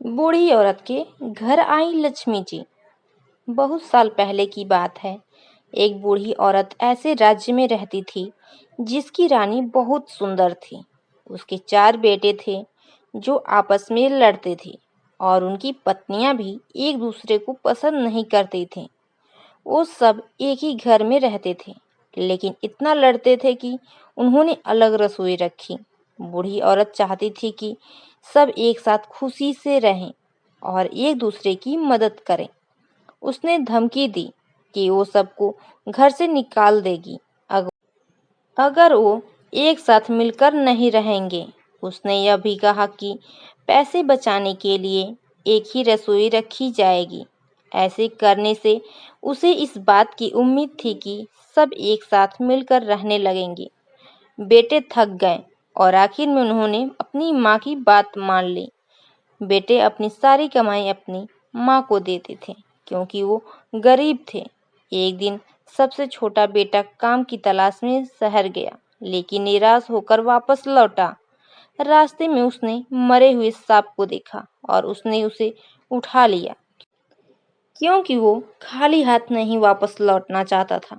बूढ़ी औरत के घर आई लक्ष्मी जी। बहुत साल पहले की बात है। एक बूढ़ी औरत ऐसे राज्य में रहती थी जिसकी रानी बहुत सुंदर थी। उसके 4 बेटे थे जो आपस में लड़ते थे और उनकी पत्नियां भी एक दूसरे को पसंद नहीं करती थीं। वो सब एक ही घर में रहते थे, लेकिन इतना लड़ते थे कि उन्होंने अलग रसोई रखी। बूढ़ी औरत चाहती थी कि सब एक साथ खुशी से रहें और एक दूसरे की मदद करें। उसने धमकी दी कि वो सबको घर से निकाल देगी अगर वो एक साथ मिलकर नहीं रहेंगे। उसने यह भी कहा कि पैसे बचाने के लिए एक ही रसोई रखी जाएगी। ऐसे करने से उसे इस बात की उम्मीद थी कि सब एक साथ मिलकर रहने लगेंगे। बेटे थक गए और आखिर में उन्होंने अपनी माँ की बात मान ली। बेटे अपनी सारी कमाई अपनी माँ को देते थे क्योंकि वो गरीब थे। एक दिन सबसे छोटा बेटा काम की तलाश में शहर गया, लेकिन निराश होकर वापस लौटा। रास्ते में उसने मरे हुए सांप को देखा और उसने उसे उठा लिया क्योंकि वो खाली हाथ नहीं वापस लौटना चाहता था।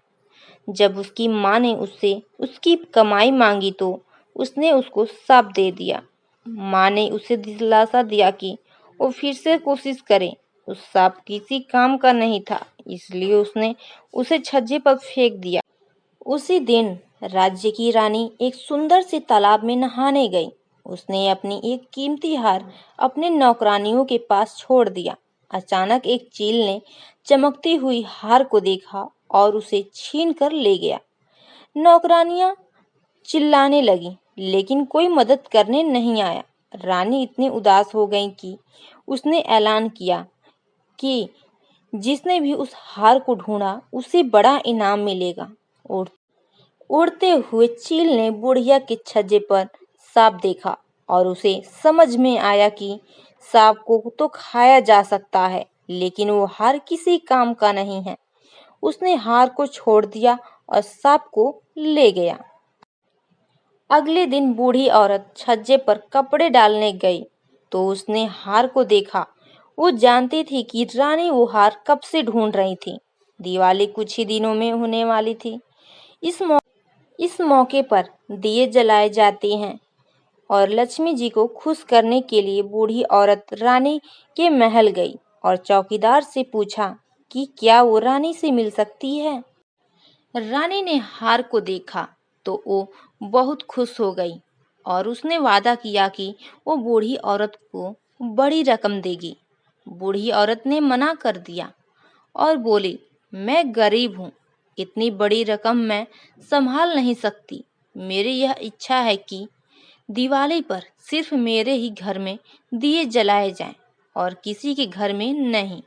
जब उसकी माँ ने उससे उसकी कमाई मांगी तो उसने उसको सांप दे दिया। माँ ने उसे दिलासा दिया कि वो फिर से कोशिश करे। उस सांप किसी काम का नहीं था, इसलिए उसने उसे छज्जे पर फेंक दिया। उसी दिन राज्य की रानी एक सुंदर से तालाब में नहाने गई। उसने अपनी एक कीमती हार अपने नौकरानियों के पास छोड़ दिया। अचानक एक चील ने चमकती हुई हार को देखा और उसे छीन कर ले गया। नौकरानियां चिल्लाने लगी, लेकिन कोई मदद करने नहीं आया। रानी इतनी उदास हो गई कि उसने ऐलान किया कि जिसने भी उस हार को ढूंढा उसे बड़ा इनाम मिलेगा। उड़, उड़ते हुए चील ने बुढ़िया के छज्जे पर सांप देखा और उसे समझ में आया कि सांप को तो खाया जा सकता है, लेकिन वो हार किसी काम का नहीं है। उसने हार को छोड़ दिया और सांप को ले गया। अगले दिन बूढ़ी औरत छज्जे पर कपड़े डालने गई तो उसने हार को देखा। वो जानती थी कि रानी वो हार कब से ढूंढ रही थी। दिवाली कुछ ही दिनों में होने वाली थी। इस मौके पर दिए जलाए जाते हैं और लक्ष्मी जी को खुश करने के लिए बूढ़ी औरत रानी के महल गई और चौकीदार से पूछा कि क्या वो रानी से मिल सकती है। रानी ने हार को देखा तो वो बहुत खुश हो गई और उसने वादा किया कि वो बूढ़ी औरत को बड़ी रकम देगी। बूढ़ी औरत ने मना कर दिया और बोली, मैं गरीब हूँ, इतनी बड़ी रकम मैं संभाल नहीं सकती। मेरी यह इच्छा है कि दिवाली पर सिर्फ मेरे ही घर में दिए जलाए जाएं और किसी के घर में नहीं।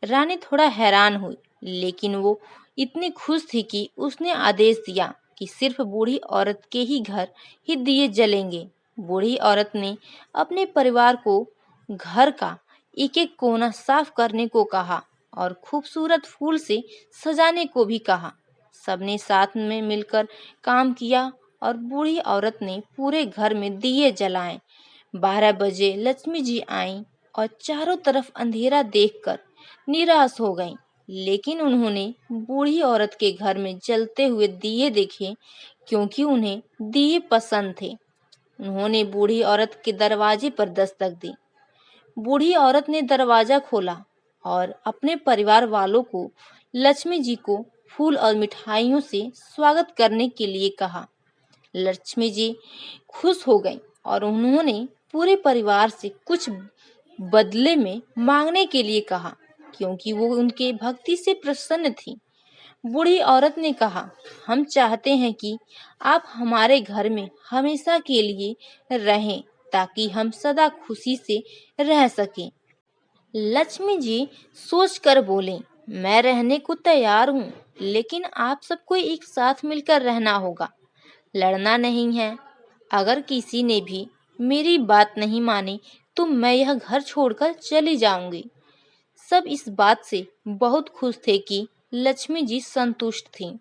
रानी थोड़ा हैरान हुई, लेकिन वो इतनी खुश थी कि उसने आदेश दिया कि सिर्फ बूढ़ी औरत के ही घर ही दिए जलेंगे। बूढ़ी औरत ने अपने परिवार को घर का एक एक कोना साफ करने को कहा और खूबसूरत फूल से सजाने को भी कहा। सबने साथ में मिलकर काम किया और बूढ़ी औरत ने पूरे घर में दिए जलाए। 12 बजे लक्ष्मी जी आईं और चारों तरफ अंधेरा देखकर निराश हो गईं, लेकिन उन्होंने बूढ़ी औरत के घर में जलते हुए दिए देखे क्योंकि उन्हें दिए पसंद थे। उन्होंने बूढ़ी औरत के दरवाजे पर दस्तक दी। बूढ़ी औरत ने दरवाजा खोला और अपने परिवार वालों को लक्ष्मी जी को फूल और मिठाइयों से स्वागत करने के लिए कहा। लक्ष्मी जी खुश हो गईं और उन्होंने पूरे परिवार से कुछ बदले में मांगने के लिए कहा क्योंकि वो उनके भक्ति से प्रसन्न थी। बूढ़ी औरत ने कहा, हम चाहते हैं कि आप हमारे घर में हमेशा के लिए रहें ताकि हम सदा खुशी से रह सकें। लक्ष्मी जी सोचकर बोले, मैं रहने को तैयार हूँ, लेकिन आप सबको एक साथ मिलकर रहना होगा, लड़ना नहीं है। अगर किसी ने भी मेरी बात नहीं मानी तो मैं यह घर छोड़कर चली जाऊंगी। सब इस बात से बहुत खुश थे कि लक्ष्मी जी संतुष्ट थीं।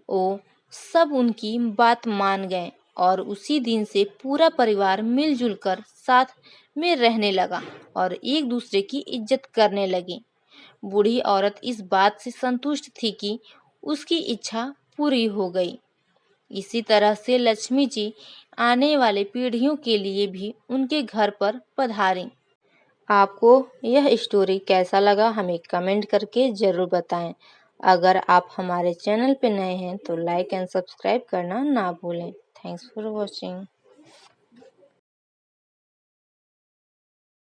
वो सब उनकी बात मान गए और उसी दिन से पूरा परिवार मिलजुल कर साथ में रहने लगा और एक दूसरे की इज्जत करने लगी। बूढ़ी औरत इस बात से संतुष्ट थी कि उसकी इच्छा पूरी हो गई। इसी तरह से लक्ष्मी जी आने वाले पीढ़ियों के लिए भी उनके घर पर पधारी। आपको यह स्टोरी कैसा लगा हमें कमेंट करके ज़रूर बताएं। अगर आप हमारे चैनल पर नए हैं तो लाइक एंड सब्सक्राइब करना ना भूलें। Thanks for watching.